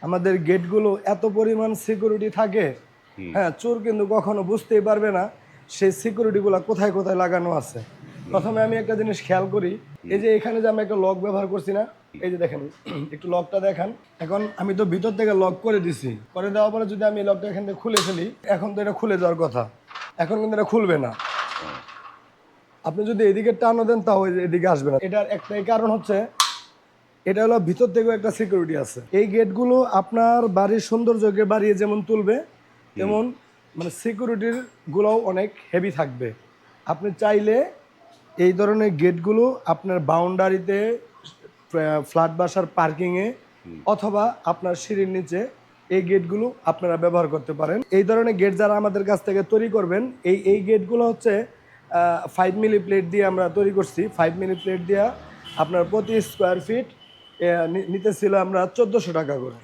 আমাদের গেটগুলো এত পরিমাণ সিকিউরিটি থাকে, হ্যাঁ, চোর কিন্তু কখনো বুঝতেই পারবে না সেই সিকিউরিটিগুলো কোথায় কোথায় লাগানো আছে। প্রথমে আমি একটা জিনিস খেয়াল করি, এই যে এখানে যে আমি একটা লক ব্যবহার করছি না, এই যে দেখেন একটু লকটা দেখান। এখন আমি তো ভিতর থেকে লক করে দিছি, করে দেওয়ার পরে যদি আমি লকটা এখান থেকে খুলে ফেলি, এখন তো এটা খুলে যাওয়ার কথা, এখন কিন্তু এটা খুলবে না। আপনি যদি এদিকে টানো দেন তাও এদিকে আসবে না। এটার একটাই কারণ হচ্ছে এটা হলো ভিতর থেকেও একটা সিকিউরিটি আছে। এই গেটগুলো আপনার বাড়ির সৌন্দর্যকে বাড়িয়ে যেমন তুলবে, তেমন মানে সিকিউরিটির গুলোও অনেক হেভি থাকবে। আপনি চাইলে এই ধরনের গেটগুলো আপনার বাউন্ডারিতে, ফ্ল্যাট বাসার পার্কিংয়ে অথবা আপনার সিঁড়ির নিচে এই গেটগুলো আপনারা ব্যবহার করতে পারেন। এই ধরনের গেট যারা আমাদের কাছ থেকে তৈরি করবেন, এই গেটগুলো হচ্ছে 5 মিলি প্লেট দিয়ে আমরা তৈরি করছি। 5 মিলি প্লেট দিয়ে আপনার প্রতি স্কোয়ার ফিট নিতেছিল আমরা 1400 টাকা করে।